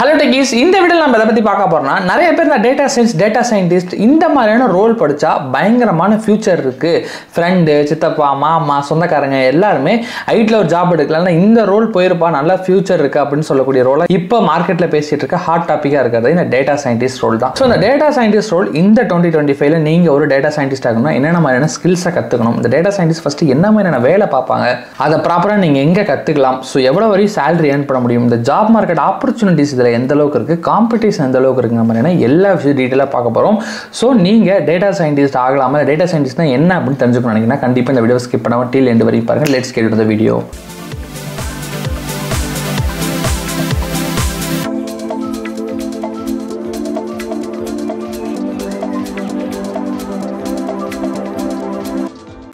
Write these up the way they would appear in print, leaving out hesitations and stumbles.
Hello techies, இந்த வீடியோவில் நம்ம எதை பற்றி பார்க்க போறோம்னா, நிறைய பேர் இந்த டேட்டா சயின்ஸ், டேட்டா சயின்டிஸ்ட் இந்த மாதிரியான ரோல் படித்தா பயங்கரமான ஃபியூச்சர் இருக்குது. ஃப்ரெண்டு, சித்தப்பா, மாமா, சொந்தக்காரங்க எல்லாருமே ஐடியில் ஒரு ஜாப் எடுக்கலாம்னா இந்த ரோல் போயிருப்பா, நல்லா ஃபியூச்சர் இருக்குது அப்படின்னு சொல்லக்கூடிய ரோலாக இப்போ மார்க்கெட்டில் பேசிகிட்டு இருக்க ஹாட் டாப்பிக்காக இருக்கிறது இந்த டேட்டா சயின்டிஸ்ட் ரோல் தான். ஸோ இந்த டேட்டா சயின்டிஸ்ட் ரோல் இந்த 2025 நீங்கள் ஒரு டேட்டா சயின்டிஸ்ட் ஆகணும்னா என்னென்ன மாதிரியான ஸ்கில்ஸை கற்றுக்கணும், இந்த டேட்டா சயின்டிஸ்ட் ஃபஸ்ட்டு என்ன மாதிரியான வேலை பார்ப்பாங்க, அதை ப்ராப்பராக நீங்கள் எங்கே கற்றுக்கலாம், ஸோ எவ்வளோ வரையும் சேலரி ஏர்ன் பண்ண முடியும், இந்த ஜாப் மார்க்கெட் ஆப்பர்ச்சுனிட்டிஸ் இதில் எந்த அளவுக்கு இருக்குது, காம்படிஷன் எந்த அளவுக்கு இருக்குங்க மாதிரியான எல்லா விஷயம் டீட்டெயிலாக பார்க்க போகிறோம். ஸோ நீங்கள் டேட்டா சயின்டிஸ்ட் ஆகலாமா, டேட்டா சயின்டிஸ்ட்னா என்ன அப்படின்னு தெரிஞ்சுக்கணும் நினைக்கிறீங்கன்னா கண்டிப்பாக இந்த வீடியோ ஸ்கிப் பண்ணாமல் டீல் எண்டு வரைக்கும் பாருங்கள். Let's get to the video.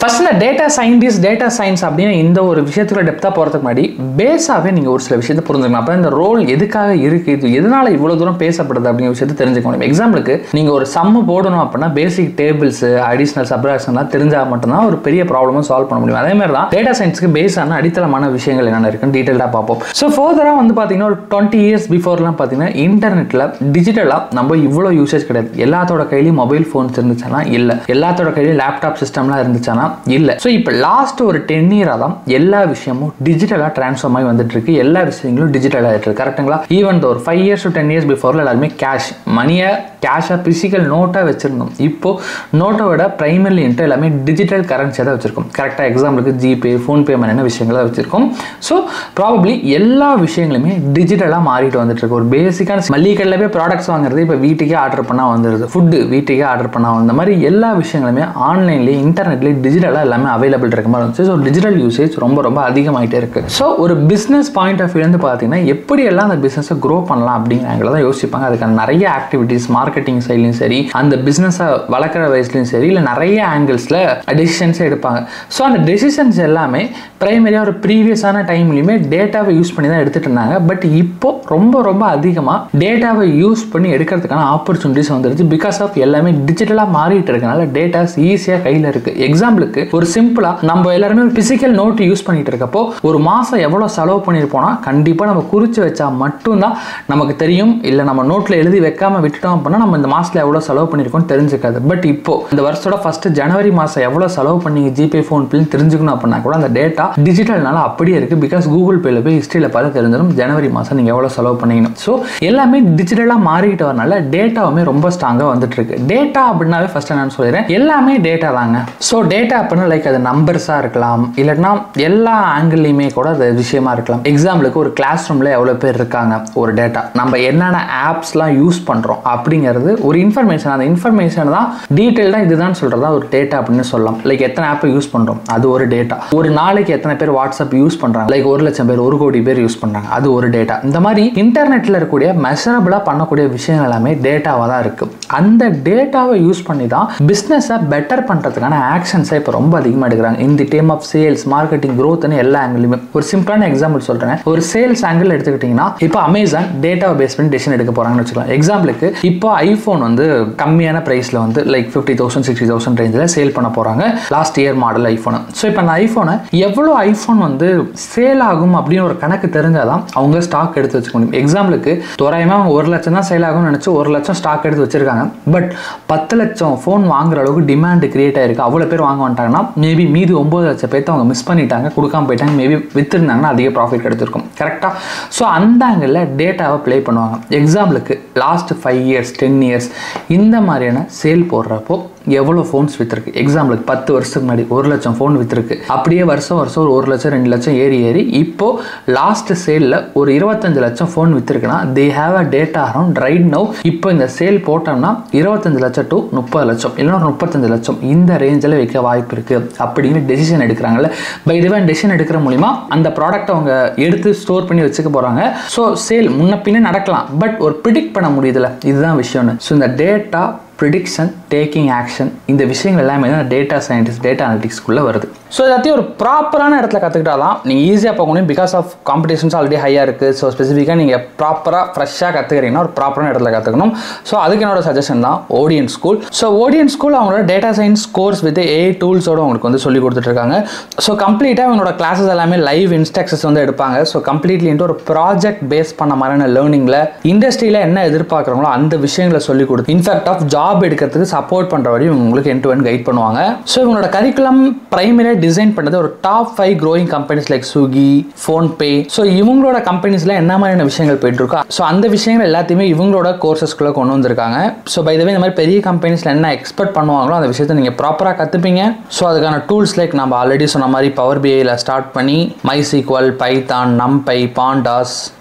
First இந்த டேட்டா சயின்டிஸ்ட், டேட்டா சயின்ஸ் அப்படின்னு இந்த ஒரு விஷயத்துக்குள்ள டெப்த்தாக போகிறதுக்கு முன்னாடி பேஸாகவே நீங்கள் ஒரு சில விஷயத்தை புரிஞ்சுக்கணும். அப்போ இந்த ரோல் எதுக்காக இருக்குது, இது எதனால் இவ்வளோ தூரம் பேசப்படுது அப்படிங்கிற விஷயத்தை தெரிஞ்சுக்கணும். எக்ஸாம்பிளுக்கு நீங்கள் ஒரு சம்மு போடணும் அப்படின்னா பேசிக் டேபிள்ஸ், அடிஷனல் சப்ராக்ஷன்லாம் தெரிஞ்சால் மட்டும்தான் ஒரு பெரிய ப்ராப்ளமும் சால்வ் பண்ண முடியும். அதே மாதிரி தான் டேட்டா சயின்ஸுக்கு பேஸான அடித்தளமான விஷயங்கள் என்னென்ன இருக்குன்னு டீட்டெயிலாக பார்ப்போம். ஸோ ஃபர்தராக வந்து பார்த்தீங்கன்னா ஒரு 20 years பிஃபோர்லாம் பார்த்தீங்கன்னா இன்டர்நெட்டில் டிஜிட்டலாக நம்ம இவ்வளோ யூசேஜ் கிடையாது. எல்லாத்தோட கையிலையும் மொபைல் ஃபோன்ஸ் இருந்துச்சுன்னா இல்லை, எல்லாத்தோட கையிலையும் லேப்டாப் சிஸ்டம்லாம் இருந்துச்சுன்னா இல்ல. சோ இப்போ லாஸ்ட் ஒரு 10 year தான் எல்லா விஷயமும் டிஜிட்டலா டிரான்ஸ்ஃபார்ம் ஆகி வந்துட்டு இருக்கு. எல்லா விஷயங்களும் டிஜிட்டலா ஆயிட்டு இருக்கு. கரெக்ட்டுங்களா? ஈவன் ஒரு 5 years to 10 years பிஃபோர்ல எல்லாருமே கேஷ் மணியை கேஷா பிசிக்கல் நோட்டா வச்சிருந்தோம். இப்போ நோட்டோட பிரைமரி இன்ட்டு எல்லாமே டிஜிட்டல் கரன்சியாக தான் வச்சிருக்கோம். கரெக்டாக எக்ஸாம்பிளுக்கு ஜிபே, ஃபோன்பே மாதிரியான விஷயங்கள் தான் வச்சிருக்கோம். ஸோ ப்ராபப்ளி எல்லா விஷயங்களுமே டிஜிட்டலாக மாறிட்டு வந்துட்டு இருக்கு. ஒரு பேசிக்கான மளிகை கடையில் போய் ப்ராடக்ட்ஸ் வாங்குறது இப்போ வீட்டுக்கே ஆர்டர் பண்ணால் வந்துடுது. ஃபுட்டு வீட்டுக்கே ஆர்டர் பண்ணால் வந்த மாதிரி எல்லா விஷயங்களுமே ஆன்லைன்லேயே இன்டர்நெட்லேயே டிஜிட்டலாக எல்லாமே அவைலபிள் இருக்க மாதிரி இருந்துச்சு. ஸோ டிஜிட்டல் யூசேஜ் ரொம்ப ரொம்ப அதிகமாகிட்டே இருக்கு. ஸோ ஒரு பிஸ்னஸ் பாயிண்ட் ஆஃப் வியூ வந்து பார்த்தீங்கன்னா எப்படியெல்லாம் அந்த பிஸ்னஸை க்ரோ பண்ணலாம் அப்படிங்கிறத தான் யோசிப்பாங்க. அதுக்கான நிறைய ஆக்டிவிட்டீஸ் மார்க்கெட்டிங் சைட்லையும் சரி, அந்த பிஸ்னஸை வளர்க்குற வயசுலையும் சரி, இல்லை நிறைய ஆங்கிள்ஸில் டெசிஷன்ஸை எடுப்பாங்க. ஸோ அந்த டெசிஷன்ஸ் எல்லாமே பிரைமரியாக ஒரு ப்ரீவியஸான டைம்லையுமே டேட்டாவை யூஸ் பண்ணி தான் எடுத்துகிட்டு இருந்தாங்க. பட் இப்போ ரொம்ப ரொம்ப அதிகமாக டேட்டாவை யூஸ் பண்ணி எடுக்கிறதுக்கான ஆப்பர்ச்சுனிட்டிஸ் வந்துருச்சு. பிகாஸ் ஆஃப் எல்லாமே டிஜிட்டலாக மாறிட்டு இருக்கனால டேட்டாஸ் ஈஸியாக கையில் இருக்குது. எக்ஸாம்பிளுக்கு ஒரு சிம்பிளா நம்ம எல்லாருமே ஒரு பிசிக்கல் நோட் யூஸ் பண்ணிட்டு இருக்கப்போ ஒரு மாசம் எவ்வளவு செலவு பண்ணிருப்போம்னா கண்டிப்பா நம்ம குறிச்சு வச்சா மட்டும்தான் நமக்கு தெரியும். இல்ல நம்ம நோட்ல எழுதி வைக்காம விட்டுட்டோம் அப்படின்னா நம்ம இந்த மாசத்துல எவ்வளவு செலவு பண்ணிருக்கோம் தெரிஞ்சுக்காது. பட் இப்போ இந்த வருஷத்தோட ஃபர்ஸ்ட் ஜனவரி மாசம் எவ்வளவு செலவு பண்ணீங்க ஜிபே, ஃபோன் பேன்னு தெரிஞ்சுக்கணும் அப்படின்னா கூட அந்த டேட்டா டிஜிட்டல்னால அப்படியே இருக்கு. பிகாஸ் கூகுள் பேல போய் ஹிஸ்டரியில பார்த்து தெரிஞ்சிடும் ஜனவரி மாசம் நீங்க எவ்வளவு செலவு பண்ணீங்க. ஸோ எல்லாமே டிஜிட்டலா மாறிக்கிட்டு வரனால டேட்டாவுமே ரொம்ப ஸ்ட்ராங்கா வந்துட்டு இருக்கு. டேட்டா அப்படின்னாவே ஃபர்ஸ்ட் நான் சொல்லிடுறேன், எல்லாமே டேட்டா தாங்க. ஸோ டேட்டா அப்படின்னா லைக் அது நம்பர்ஸாக இருக்கலாம், இல்லைன்னா எல்லா ஆங்கிள்லையுமே கூட அது விஷயமா இருக்கலாம். எக்ஸாம்பிளுக்கு ஒரு கிளாஸ் ரூமில் எவ்வளோ பேர் இருக்காங்க, ஒரு டேட்டா. நம்ம என்னென்ன ஆப்ஸ்லாம் யூஸ் பண்ணுறோம் அப்படிங்கிறது ஒரு இன்ஃபர்மேஷன். அந்த இன்ஃபர்மேஷன் தான் டீட்டெயில்டாக இதுதான் சொல்கிறதா ஒரு டேட்டா அப்படின்னு சொல்லலாம். லைக் எத்தனை ஆப்பை யூஸ் பண்ணுறோம் அது ஒரு டேட்டா. ஒரு நாளைக்கு எத்தனை பேர் வாட்ஸ்அப் யூஸ் பண்ணுறாங்க, லைக் 1 லட்சம் பேர், 1 கோடி பேர் யூஸ் பண்ணுறாங்க, அது ஒரு டேட்டா. இந்த மாதிரி இன்டர்நெட்டில் இருக்கக்கூடிய மெஷரபிளாக பண்ணக்கூடிய விஷயங்கள் எல்லாமே டேட்டாவாக தான் இருக்குது. அந்த டேட்டாவை யூஸ் பண்ணி தான் பிஸ்னஸை பெட்டர் பண்ணுறதுக்கான ஆக்ஷன்ஸை இப்போ ரொம்ப அதிகமாக எடுக்கிறாங்க. இந்த டேம் ஆஃப் சேல்ஸ், மார்க்கெட்டிங், க்ரோத்னு எல்லா ஆங்கிலுமே. ஒரு சிம்பிளான எக்ஸாம்பிள் சொல்றேன். ஒரு சேல்ஸ் ஆங்கிள் எடுத்துக்கிட்டீங்கன்னா இப்போ அமேசான் டேட்டாவை பேஸ் பண்ணி டெசிஷன் எடுக்க போறாங்கன்னு வச்சுக்கலாம். எக்ஸாம்பிளுக்கு இப்போ ஐபோன் வந்து கம்மியான பிரைஸ்ல வந்து லைக் 50,000 60,000 ரேஞ்சில் சேல் பண்ண போறாங்க. Last year model iPhone. So இப்போ அந்த ஐபோனை எவ்வளோ ஐபோன் வந்து சேல் ஆகும் அப்படின்னு ஒரு கணக்கு தெரிஞ்சாதான் அவங்க ஸ்டாக் எடுத்து வச்சுக்க முடியும். எக்ஸாம்பிளுக்கு தோராயமாக அவங்க 1 லட்சம் தான் சேல் ஆகும்னு நினைச்சு 1 லட்சம் ஸ்டாக் எடுத்து வச்சிருக்காங்க. பட் 10 லட்சம் ஃபோன் வாங்குற அளவுக்கு டிமாண்ட் கிரியேட் ஆயிருக்கு. அவ்வளோ பேர் வாங்க வந்துட்டாங்கன்னா மேபி மீதி 9 லட்சம் பேர்த்து அவங்க மிஸ் பண்ணிட்டாங்க, கொடுக்காம போயிட்டாங்க. மேபி வித்துருந்தாங்கன்னா அதிக ப்ராஃபிட் எடுத்திருக்கும். கரெக்டாக? ஸோ அந்த ஆங்கிளில் டேட்டாவை ப்ளே பண்ணுவாங்க. எக்ஸாம்பிளுக்கு லாஸ்ட் 5 years 10 years இந்த மாதிரியான சேல் போடுறப்போ எவ்வளோ ஃபோன்ஸ் வித்துருக்கு. எக்ஸாம்பிளுக்கு 10 வருஷத்துக்கு முன்னாடி 1 லட்சம் ஃபோன் வித்துருக்கு. அப்படியே வருஷம் வருஷம் ஒரு 1 லட்சம் 2 லட்சம் ஏறி இப்போ லாஸ்ட் சேலில் ஒரு 25 லட்சம் ஃபோன் வித்துருக்குன்னா they have a data around right now. இப்போ இந்த சேல் போட்டோம்னா 25 லட்சம் டு 30 லட்சம் இல்லைன்னா 35 லட்சம் இந்த ரேஞ்சில் வைக்க வாய்ப்பு இருக்கு அப்படின்னு டெசிஷன் எடுக்கிறாங்கல்ல. பை தி வே டெசிஷன் எடுக்கிற மூலிமா அந்த ப்ராடக்ட் அவங்க எடுத்து ஸ்டோர் பண்ணி வச்சுக்க போறாங்க. ஸோ சேல் முன்ன பின்னே நடக்கலாம், பட் ஒரு ப்ரிடிக்ட் பண்ண முடியுதுல, இதுதான் விஷயம்னு. ஸோ இந்த டேட்டா ப்ரிடிக்ஷன், டேக்கிங் ஆக்ஷன், இந்த விஷயங்கள் எல்லாமே தான் டேட்டா சயின்டிஸ்ட், டேட்டா அனலிட்டிக்ஸ்குள்ளே வருது. ஸோ எல்லாத்தையும் ஒரு ப்ராப்பரான இடத்துல கற்றுக்கிட்டா தான் நீங்கள் ஈஸியாக போக முடியும். பிகாஸ் ஆஃப் காம்படிஷன்ஸ் ஆல்ரெடி ஹையாக இருக்குது. ஸோ ஸ்பெசிஃபிக்காக நீங்கள் ப்ராப்பராக ஃப்ரெஷ்ஷாக கற்றுக்கிறீங்கன்னா ஒரு ப்ராப்பரான இடத்துல கற்றுக்கணும். ஸோ அதுக்கு என்னோட சஜஷன் தான் Odin school. So Odin school அவங்களோட data science course with AI டூல்ஸோடு அவங்களுக்கு வந்து சொல்லி கொடுத்துட்ருக்காங்க. ஸோ கம்ப்ளீட்டாக அவங்களோட கிளாஸஸ் எல்லாமே லைவ் இன்ஸ்ட்ரக்ஷன்ஸ் வந்து எடுப்பாங்க. ஸோ கம்ப்ளீட்லின்ட்டு ஒரு ப்ராஜெக்ட் பேஸ் பண்ண மாதிரியான லேர்னிங்கில் இண்டஸ்ட்ரியில் என்ன எதிர்பார்க்குறாங்களோ அந்த விஷயங்களை சொல்லி கொடுத்து இன்ஃபேக்ட் ஆஃப் ஜாப் எடுக்கிறதுக்கு சப்போர்ட் பண்ணுற வரையும் உங்களுக்கு எண்ட் டு எண்ட் கைட் பண்ணுவாங்க. ஸோ இவங்களோட கரிக்குலம் பிரைமரியாக டிசைன் பண்ணது ஒரு top 5 growing companies like Swiggy, PhonePe. So இவங்களோட கம்பெனிஸில் என்ன மாதிரியான விஷயங்கள் போயிட்டு இருக்கோ ஸோ அந்த விஷயங்கள் எல்லாத்தையுமே இவங்களோட கோர்சஸ்குள்ளே கொண்டு வந்திருக்காங்க. ஸோ பை த வே இந்த மாதிரி பெரிய கம்பெனிஸில் என்ன எக்ஸ்பெக்ட் பண்ணுவாங்களோ அந்த விஷயத்தை நீங்கள் ப்ராப்பராக கற்றுப்பீங்க. ஸோ அதுக்கான டூல்ஸ் லைக் நம்ம ஆல்ரெடி சொன்ன மாதிரி பவர் பிஐயில் ஸ்டார்ட் பண்ணி MySQL, Python, NumPy, Pandas,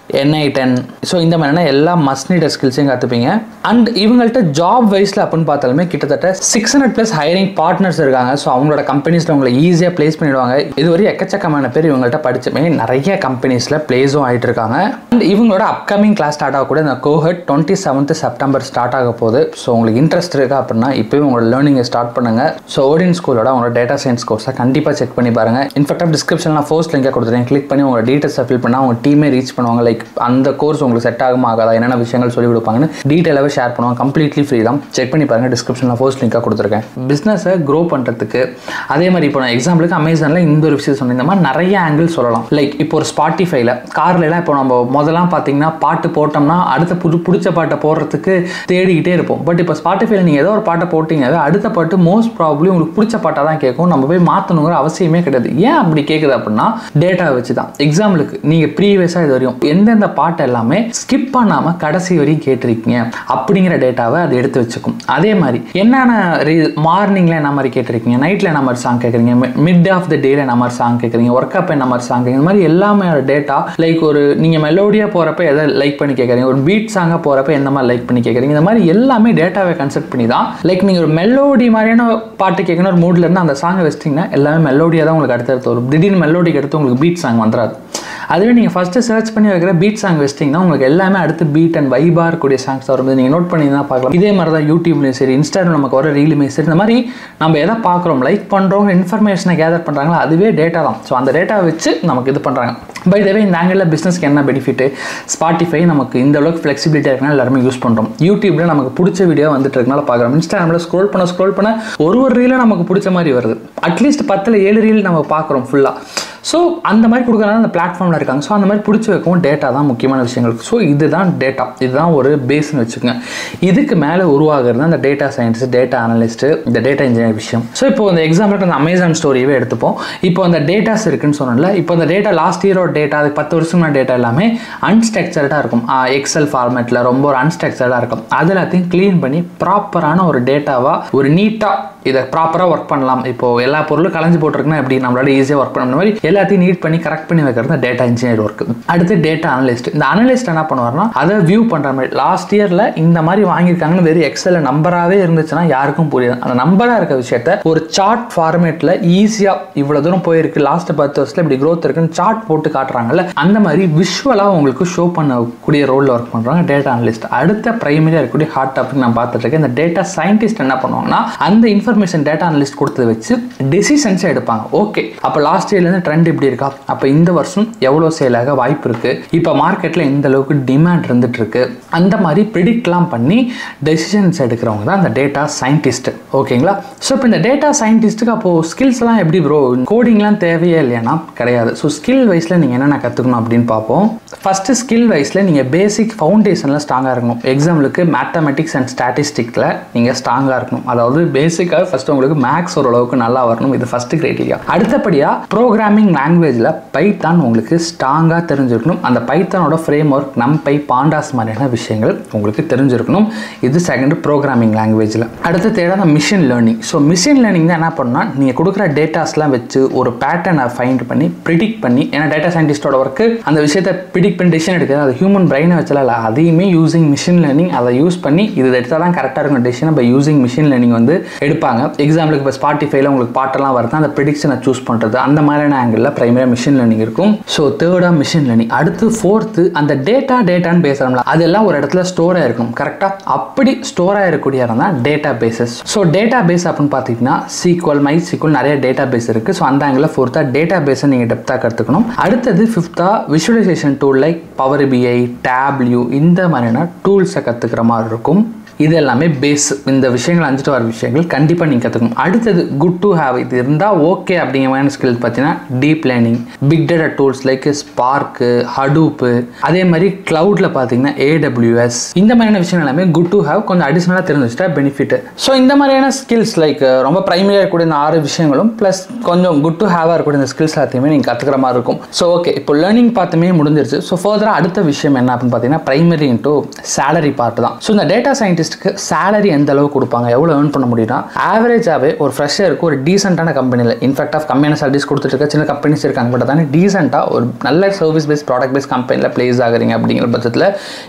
NI10. So இந்த மாதிரியான எல்லா மஸ்ட் நீடட் ஸ்கில்ஸையும் கற்றுப்பீங்க. அண்ட் இவங்கள்ட்ட ஜாப் வைஸில் அப்படின்னு பார்த்தாலுமே கிட்டத்தட்ட 600+ ஹையரிங் பார்ட்னர்ஸ் இருக்காங்க. ஸோ அவங்களோட கம்பெனிஸில் உங்களை ஈஸியாக பிளேஸ் பண்ணிடுவாங்க. இதுவரை எக்கச்சக்கமான பேர் இவங்கள்ட்ட படிச்சுமே நிறைய கம்பெனிஸில் பிளேஸும் ஆகிட்டு இருக்காங்க. அண்ட் இவங்களோட அப்கமிங் கிளாஸ் ஸ்டார்ட் ஆகக்கூட இந்த கோஹர்ட் 27th செப்டம்பர் ஸ்டார்ட் ஆக போகுது. ஸோ உங்களுக்கு இன்ட்ரெஸ்ட் இருக்கா அப்படின்னா இப்போவே உங்களோட லேர்னிங்கை ஸ்டார்ட் பண்ணுங்கள். ஸோ ஓடியன் ஸ்கூலோட அவங்களோட டேட்டா சயின்ஸ் கோர்ஸை கண்டிப்பாக செக் பண்ணி பாருங்கள். இன்ஃபேக்ட் டிஸ்கிரிப்ஷனில் ஃபர்ஸ்ட் லிங்கை கொடுத்துருக்கேன். கிளிக் பண்ணி உங்களோட டீட்டெயில்ஸை ஃபில் பண்ணால் அவங்க டீமே ரீச் பண்ணுவாங்க. லைக் அந்த கோர்ஸ் உங்களுக்கு செட் ஆகுமா ஆகாதா, என்னென்ன விஷயங்கள் சொல்லிக் கொடுப்பாங்கன்னு டீட்டெயிலாகவே ஷேர் பண்ணுவாங்க. கம்ப்ளீட்லி ஃப்ரீ தான். செக் பண்ணி பாருங்கள். டிஸ்கிரிப்ஷனில் ஃபர்ஸ்ட் லிங்காக கொடுத்துருக்கேன். பிஸ்னஸை க்ரோ பண்ணுறதுக்கு அதே மாதிரி இப்போ நான் எக்ஸாம்பிளுக்கு அமேசானில் இந்த ஒரு விஷயம் சொன்னேன். இந்த மாதிரி நிறைய ஆங்கிள் சொல்லலாம். லைக் இப்போ ஒரு ஸ்பாட்டிஃபைல கார்லாம் இப்போ நம்ம முதல்லாம் பார்த்தீங்கன்னா பாட்டு போட்டோம்னா அடுத்த பிடிச்ச பாட்டை போடுறதுக்கு தேடிக்கிட்டே இருப்போம். பட் இப்போ ஸ்பாட்டிஃபைல நீங்கள் ஏதோ ஒரு பாட்டை போட்டிங்கனாவே அடுத்த பாட்டு மோஸ்ட் ப்ராபப்ளி உங்களுக்கு பிடிச்ச பாட்டாக தான் கேட்கும். நம்ம போய் மாற்றணுங்கிற அவசியமே கிடையாது. ஏன் அப்படி கேட்குது அப்படின்னா டேட்டா வச்சு தான். எக்ஸாம்பிளுக்கு நீங்கள் ப்ரீவியஸாக இது வரையும் எந்தெந்த பாட்டு எல்லாமே ஸ்கிப் பண்ணாமல் கடைசி வரையும் கேட்டிருக்கீங்க அப்படிங்கிற டேட்டாவை அது எடுத்து வச்சுக்கும். அதே மாதிரி என்னென்ன மார்னிங்கில் என்ன மாதிரி கேட்டிருக்கீங்க, நைட்டில் என்ன மாதிரி சாங் கேட்குறீங்க, மிட் ஆஃப் த டேல என்ன மாதிரி சாங் கேட்குறீங்க, ஒர்க் அப் என்ன மாதிரி சாங் கேட்குறீங்க, இந்த மாதிரி எல்லாமே டேட்டா. லைக் ஒரு நீங்கள் மெலோடியாக போகிறப்ப எதை லைக் பண்ணி கேட்குறீங்க, ஒரு பீட் சாங்காக போகிறப்ப எந்த மாதிரி லைக் பண்ணி கேட்குறீங்க, இந்த மாதிரி எல்லாமே டேட்டாவை கன்செப்ட் பண்ணி தான். லைக் நீங்கள் ஒரு மெலோடி மாதிரியான பாட்டு கேட்கணும் ஒரு மூடில் இருந்து அந்த சாங்கை வச்சிட்டிங்கன்னா எல்லாமே மெலோடியாக தான் உங்களுக்கு அடுத்தடுத்து வரும். திடீர்னு மெலோடிக்கு அடுத்து உங்களுக்கு பீட் சாங் வந்துடாது. அதுவே நீங்கள் ஃபஸ்ட்டு சர்ச் பண்ணி வைக்கிற பீட் சாங் வச்சிட்டிங்கன்னா உங்களுக்கு எல்லாமே அடுத்து பீட் அண்ட் வைபாக இருக்கக்கூடிய சாங்ஸ் தான் வரும்போது நீங்கள் நோட் பண்ணி தான் பார்க்கலாம். இதே மாதிரி தான் யூடியூப்லேயும் சரி, இன்ஸ்டாகிராம் நமக்கு வர ரீலுமே சரி, இந்த மாதிரி நம்ம எதை பார்க்குறோம், லைக் பண்ணுறோம், இன்ஃபர்மேஷனை கேதர் பண்ணுறாங்களோ அதுவே டேட்டா தான். ஸோ அந்த டேட்டாவை வச்சு நமக்கு இது பண்ணுறாங்க. பை த வே இந்த ஆங்கிளில் பிஸ்னஸ்க்கு என்ன பெனிஃபிட்டு, ஸ்பாட்டிஃபை நமக்கு இந்த அளவுக்கு ஃப்ளெக்சிபிலிட்டியாக இருக்குன்னா எல்லாருமே யூஸ் பண்ணுறோம். யூடியூப்பில் நமக்கு பிடிச்ச வீடியோ வந்துட்டு இருக்கனால பார்க்குறோம். இன்ஸ்டாகிராமில் ஸ்க்ரோல் பண்ண ஒரு ரீலை நமக்கு பிடிச்ச மாதிரி வருது. அட்லீஸ்ட் 10ல் 7 ரீல் நம்ம பார்க்குறோம் ஃபுல்லாக. ஸோ அந்த மாதிரி கொடுக்குறதுனால அந்த பிளாட்ஃபார்மில் இருக்காங்க. ஸோ அந்த மாதிரி பிடிச்சி வைக்கவும் டேட்டா தான் முக்கியமான விஷயங்கள். ஸோ இதுதான் டேட்டா, இதுதான் ஒரு பேஸ்ன்னு வச்சுக்கோங்க. இதுக்கு மேலே உருவாகிறது அந்த டேட்டா சயின்ஸ், டேட்டா அனலிஸ்ட்டு, இந்த டேட்டா இன்ஜினியர் விஷயம். ஸோ இப்போ இந்த எக்ஸாம்பிளுக்கு அந்த அமேசான் ஸ்டோரியவே எடுத்துப்போம். இப்போ அந்த டேட்டாஸ் இருக்குன்னு சொன்னோம்ல, இப்போ அந்த டேட்டா லாஸ்ட் இயரோட டேட்டா, அதுக்கு 10 வருஷமான டேட்டா எல்லாமே அன்ஸ்ட்ரக்சர்டாக இருக்கும். எக்ஸல் ஃபார்மேட்டில் ரொம்ப ஒரு அன்ஸ்ட்ரக்சர்டாக இருக்கும். அது எல்லாத்தையும் க்ளீன் பண்ணி ப்ராப்பரான ஒரு டேட்டாவாக ஒரு நீட்டாக இதை ப்ராப்பராக ஒர்க் பண்ணலாம். இப்போது எல்லா பொருளும் கலைஞ்சு போட்டிருக்குன்னா எப்படி நம்மளால ஈஸியாக ஒர்க் பண்ண மாதிரி எல்லாத்தையும் நீட் பண்ணி கரெக்ட் பண்ணி வைக்கிறது டேட்டா இன்ஜினியர் ஒர்க். அடுத்து டேட்டா அனலிஸ்ட். இந்த அனலிஸ்ட் என்ன பண்ணுவார்னா அதை வியூ பண்ணுற மாதிரி லாஸ்ட் இயரில் இந்த மாதிரி வாங்கியிருக்காங்கன்னு வெறும் எக்ஸலில் நம்பராகவே இருந்துச்சுன்னா யாருக்கும் புரியாது. அந்த நம்பராக இருக்க விஷயத்த ஒரு சார்ட் ஃபார்மேட்டில் ஈஸியாக இவ்வளோ தூரம் போயிருக்கு, லாஸ்ட் 10 வருஷத்தில் இப்படி க்ரோத் இருக்குன்னு சார்ட் போட்டு காட்டுறாங்கல்ல, அந்த மாதிரி விஷுவலாக உங்களுக்கு ஷோ பண்ணக்கூடிய ரோலில் ஒர்க் பண்ணுறாங்க டேட்டா அனலிஸ்ட். அடுத்த பிரைமரியாக இருக்கக்கூடிய ஹாட் டாபிக் நான் பார்த்துட்டு இருக்கேன். இந்த டேட்டா சயின்டிஸ்ட் என்ன பண்ணுவாங்கன்னா அந்த இன்ஃபர்மேஷன் டேட்டா அனலிஸ்ட் கொடுத்ததை வச்சு டெசிஷன்ஸை எடுப்பாங்க. ஓகே, அப்போ லாஸ்ட் இயர்லேருந்து ட்ரெண்ட் இப்படி இருக்கா, அப்போ இந்த வருஷம் எவ்வளோ சேல் ஆக வாய்ப்பு இருக்குது, இப்போ மார்க்கெட்டில் எந்த அளவுக்கு டிமாண்ட் இருந்துட்டு இருக்கு, அந்த மாதிரி ப்ரிடிக்ட்லாம் பண்ணி டெசிஷன்ஸ் எடுக்கிறவங்க தான் அந்த டேட்டா சயின்டிஸ்ட். ஓகேங்களா? ஸோ இப்போ இந்த டேட்டா சயின்டிஸ்ட்டுக்கு அப்போது ஸ்கில்ஸ்லாம் எப்படி ப்ரோ, கோடிங்லாம் தேவையே இல்லையானா கிடையாது. ஸோ ஸ்கில் வைஸில் நீங்கள் என்னென்ன கற்றுக்கணும் அப்படின்னு பார்ப்போம். ஃபஸ்ட்டு ஸ்கில் வைஸில் நீங்கள் பேசிக் ஃபவுண்டேஷனில் ஸ்ட்ராங்காக இருக்கணும். எக்ஸாம்பிளுக்கு மேத்தமெட்டிக்ஸ் அண்ட் ஸ்டாட்டிஸ்டிக்ஸில் நீங்கள் ஸ்ட்ராங்காக இருக்கணும். அதாவது பேசிக்காக ஃபஸ்ட்டு உங்களுக்கு மேக்ஸ் ஓரளவுக்கு நல்லா வரணும். இது ஃபஸ்ட்டு கிரைட்டீரியா. அடுத்தபடியாக ப்ரோக்ராமிங் லாங்குவேஜில் பைத்தான் உங்களுக்கு ஸ்ட்ராங்காக தெரிஞ்சிருக்கணும். அந்த பைத்தானோட ஃப்ரேம் ஒர்க், NumPy, Pandas மாதிரியான விஷயங்கள் உங்களுக்கு தெரிஞ்சிருக்கணும். இது செகண்ட் ப்ரோக்ராமிங் லாங்குவேஜில். அடுத்து தேடாத machine learning. So machine learning தான் என்ன பண்ணால் நீங்கள் கொடுக்குற டேட்டாஸ்லாம் வச்சு ஒரு பேட்டர்னை ஃபைண்ட் பண்ணி ப்ரிடிக்ட் பண்ணி, ஏன்னா டேட்டா சயின்டிஸ்டோட ஒர்க்கு அந்த விஷயத்தை ப்ரிடிக்ட் பண்ணி டெசிஷன் எடுக்கிறது. அது ஹியூமன் பிரெயினை வச்சலாம் இல்லை, அதையுமே யூசிங் மிஷின் லேர்னிங் அதை யூஸ் பண்ணி இது எடுத்தால் தான் கரெக்டாக இருக்கும் டெசிஷனை பை யூசிங் மிஷின் லேர்னிங் வந்து எடுப்பாங்க. கொடுக்குறாங்க. எக்ஸாம்பிளுக்கு இப்போ ஸ்பாட்டிஃபைல உங்களுக்கு பாட்டெல்லாம் வருது, அந்த ப்ரெடிக்ஷனை சூஸ் பண்ணுறது, அந்த மாதிரியான ஆங்கிளில் பிரைமரியாக மிஷின் லேர்னிங் இருக்கும். ஸோ தேர்டாக மிஷின் லேர்னிங். அடுத்து ஃபோர்த்து அந்த டேட்டான்னு பேசுகிறோம்ல, அதெல்லாம் ஒரு இடத்துல ஸ்டோர் ஆகிருக்கும். கரெக்டாக அப்படி ஸ்டோர் ஆகிருக்கூடிய இடம் தான் databases. So database அப்படின்னு பார்த்தீங்கன்னா SQL, MySQL நிறைய டேட்டா பேஸ் இருக்குது. ஸோ அந்த ஆங்கிளில் ஃபோர்த்தாக டேட்டா பேஸை நீங்கள் டெப்த்தாக கற்றுக்கணும். அடுத்தது ஃபிஃப்த்தாக visualisation tool like power BI, Tableau இந்த மாதிரியான டூல்ஸை கற்றுக்கிற மாதிரி இருக்கும். இது எல்லாமே பேஸ். இந்த விஷயங்கள் 5 to 6 விஷயங்கள் கண்டிப்பாக நீங்கள் கற்றுக்கணும். அடுத்தது குட் டு ஹேவ், இது இருந்தால் ஓகே அப்படிங்கிற மாதிரி ஸ்கில்ஸ் பார்த்தீங்கன்னா deep learning, big data tools like Spark, Hadoop, அதே மாதிரி க்ளவுடில் பார்த்தீங்கன்னா AWS, இந்த மாதிரியான விஷயங்கள் எல்லாமே குட் டு ஹேவ் கொஞ்சம் அடிஷ்னலாக தெரிஞ்சு வச்சுட்டா பெனிஃபிட். ஸோ இந்த மாதிரியான ஸ்கில்ஸ் லைக் ரொம்ப ப்ரைமரியாக இருக்கக்கூடிய இந்த 6 விஷயங்களும் ப்ளஸ் கொஞ்சம் குட் டு ஹேவாக இருக்கக்கூடிய இந்த ஸ்கில்ஸ் எல்லாத்தையுமே நீங்கள் கற்றுக்கிற மாதிரி இருக்கும். ஸோ ஓகே, இப்போ லேர்னிங் பார்த்துமே முடிஞ்சிருச்சு. ஸோ ஃபர்தராக அடுத்த விஷயம் என்ன அப்படின்னு பார்த்தீங்கன்னா பிரைமரி இன்டூ சேலரி பார்ட் தான். ஸோ இந்த டேட்டா சயின்டிஸ்ட் சேலரி எந்த அளவு கொடுப்பாங்க, எவ்வளோ ஏர்ன் பண்ண முடியும்னா ஆவரேஜாகவே ஒரு ஃப்ரெஷருக்கு ஒரு டீசென்ட்டான கம்பெனியில், இன்ஃபேக்ட் கம்மியான சாலரிஸ் கொடுத்துட்டு இருக்க சின்ன கம்பெனிஸ் இருக்காங்க, பட் அதானே டீசென்ட்டாக ஒரு நல்ல சர்வீஸ் பேஸ் ப்ராடக்ட் பேஸ் கம்பெனியில் பிளேஸ் ஆகுறீங்க அப்படிங்கிற பட்சத்தில்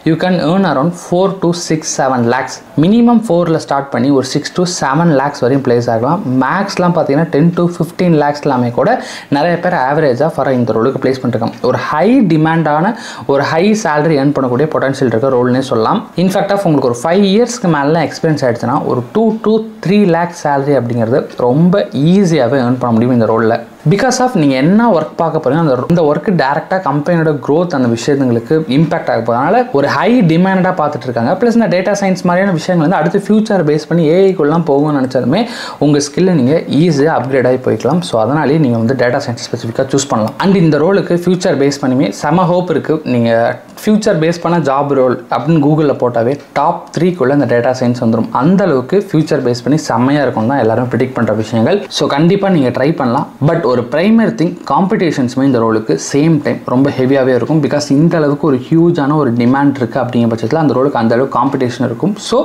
you can earn around 4 to 6-7 lakhs. Minimum 4ல் ஸ்டார்ட் பண்ணி ஒரு 6 to 7 lakhs வரையும் பிளேஸ் ஆகலாம். மேக்ஸ்லாம் பார்த்தீங்கன்னா 10 to 15 lakhs எல்லாமே கூட நிறைய பேர் ஆவரேஜாக ஃபார் இந்த ரோலுக்கு பிளேஸ் பண்ணிருக்காங்க. ஒரு ஹை டிமாண்டான ஒரு ஹை சேலரி ஏர்ன் பண்ணக்கூடிய பொட்டன்ஷியல் இருக்க ரோல்னே சொல்லலாம். இன்ஃபேக்ட் உங்களுக்கு ஒரு 5 yearsக்கு மேலே எக்ஸ்பீரியன்ஸ் ஆகிடுச்சுன்னா ஒரு 2 to 3 lakhs சேலரி அப்படிங்கிறது ரொம்ப ஈஸியாகவே ஏர்ன் பண்ண முடியும் இந்த ரோலில். பிகாஸ் ஆஃப் நீங்கள் என்ன ஒர்க் பார்க்க போகிறீங்க அந்த ஒர்க்கு டேரெக்டாக கம்பெனியோட க்ரோத் அந்த விஷயங்களுக்கு இம்பாக்ட் ஆக போகுது. அதனால் ஒரு ஹை டிமாண்டாக பார்த்துட்டு இருக்காங்க. ப்ளஸ் இந்த டேட்டா சயின்ஸ் மாதிரியான விஷயங்கள் வந்து அடுத்து ஃபியூச்சர் பேஸ் பண்ணி ஏஐக்குள்ளலாம் போகணும்னு நினச்சாலுமே உங்கள் ஸ்கில்லை நீங்கள் ஈஸியாக அப்கிரேட் ஆகி போய்க்கலாம். ஸோ அதனாலே நீங்கள் வந்து டேட்டா சயின்ஸ் ஸ்பெசிஃபிக்காக சூஸ் பண்ணலாம். அண்ட் இந்த ரோலுக்கு ஃபியூச்சர் பேஸ் பண்ணியுமே செம ஹோப் இருக்குது. நீங்கள் ஃபியூச்சர் பேஸ் பண்ண ஜாப் ரோல் அப்படின்னு கூகுளில் போட்டாவே டாப் 3க்குள்ளே இந்த டேட்டா சயின்ஸ் வந்துடும். அந்த அளவுக்கு ஃபியூச்சர் பேஸ் பண்ணி செம்மையாக இருக்கும் தான் எல்லாரும் ப்ரிடிக்ட் பண்ணுற விஷயங்கள். ஸோ கண்டிப்பாக நீங்கள் ட்ரை பண்ணலாம். பட் ஒரு பிரைமரி திங் காம்படிஷன்ஸுமே இந்த ரோலுக்கு சேம் டைம் ரொம்ப ஹெவியாகவே இருக்கும். பிகாஸ் இந்த அளவுக்கு ஒரு ஹியூஜான ஒரு டிமாண்ட் இருக்குது அப்படிங்கிற பட்சத்தில் அந்த ரோலுக்கு அந்த அளவுக்கு காம்படிஷன் இருக்கும். ஸோ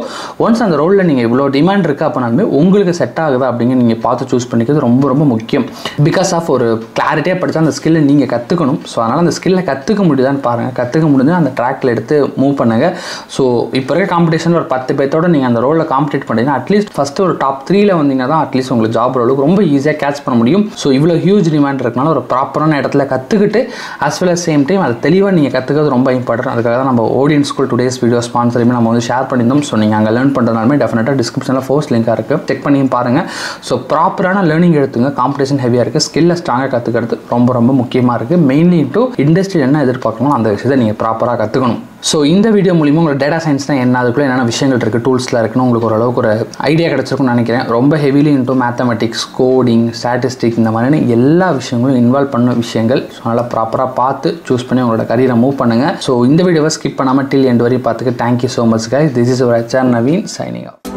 ஒன்ஸ் அந்த ரோலில் நீங்கள் இவ்வளோ டிமாண்ட் இருக்குது அப்படின்னாலுமே உங்களுக்கு செட் ஆகுதா அப்படிங்க நீங்கள் பார்த்து சூஸ் பண்ணிக்கிறது ரொம்ப ரொம்ப முக்கியம். பிகாஸ் ஆஃப் ஒரு கிளாரிட்டியாக படித்தா அந்த ஸ்கில்லை நீங்கள் கற்றுக்கணும். ஸோ அதனால் அந்த ஸ்கில்லை கற்றுக்க முடியுதான்னு பாருங்கள். கற்றுக்க முடிஞ்சு அந்த ட்ராக்கில் எடுத்து மூவ் பண்ணுங்க. ஸோ இப்போ இருக்க காம்படிஷனில் ஒரு 10 பேர்த்தோட நீங்கள் அந்த ரோலில் காம்படிட் பண்ணிங்கன்னா அட்லீஸ்ட் ஃபஸ்ட்டு ஒரு டாப் 3ல் வந்தீங்கன்னா தான் அட்லீஸ்ட் உங்களுக்கு ஜாப் ரோலுக்கு ரொம்ப ஈஸியாக கேட்ச் பண்ண முடியும். ஸோ இவ்வளோ ஹியூஜ் டிமாண்ட் இருக்கனால ஒரு ப்ராப்பரான இடத்துல கற்றுக்கிட்டு as well as same time அதை தெளிவாக நீங்கள் கற்றுக்கிறது ரொம்ப இம்பார்ட்டன்ட். அதுக்காக தான் நம்ம ஓடியன் ஸ்கூல் டுடேஸ் வீடியோ ஸ்பான்சரையுமே நம்ம வந்து ஷேர் பண்ணியிருந்தோம். ஸோ நீங்கள் அங்கே லேர்ன் பண்ணுறதுனாலுமே டெஃபினட்டாக டிஸ்கிரிப்ஷனில் ஃபர்ஸ்ட் லிங்காக இருக்குது, செக் பண்ணியும் பாருங்கள். ஸோ ப்ராப்பரான லேர்னிங் எடுத்துங்க. காம்படிஷன் ஹெவியாக இருக்குது, ஸ்கில்லை ஸ்ட்ராங்காக கற்றுக்கிறது ரொம்ப ரொம்ப முக்கியமாக இருக்குது. மெயின்லி இன்டூ இண்டஸ்ட்ரி என்ன எதிர்பார்க்கணும் அந்த விஷயத்தை நீங்கள் ப்ராப்பராக கற்றுக்கணும். ஸோ இந்த வீடியோ மூலிமா உங்களுக்கு டேட்டா சயின்ஸ்னா என்ன, அதுக்குள்ளே என்னென்ன விஷயங்கள் இருக்குது, டூல்ஸ்லாம் இருக்குன்னு உங்களுக்கு ஓரளவுக்கு ஒரு ஐடியா கிடச்சிருக்குன்னு நினைக்கிறேன். ரொம்ப heavily into mathematics, coding, statistics இந்த மாதிரியான எல்லா விஷயங்களும் இன்வால்வ் பண்ண விஷயங்கள். ஸோ நல்லா ப்ராப்பராக பார்த்து சூஸ் பண்ணி உங்களோட கரியரை மூவ் பண்ணுங்கள். ஸோ இந்த வீடியோவை ஸ்கிப் பண்ணாமல் டில் எண்ட் வரையும் பார்த்துக்கு thank you so much guys. This is your HR Naveen signing of.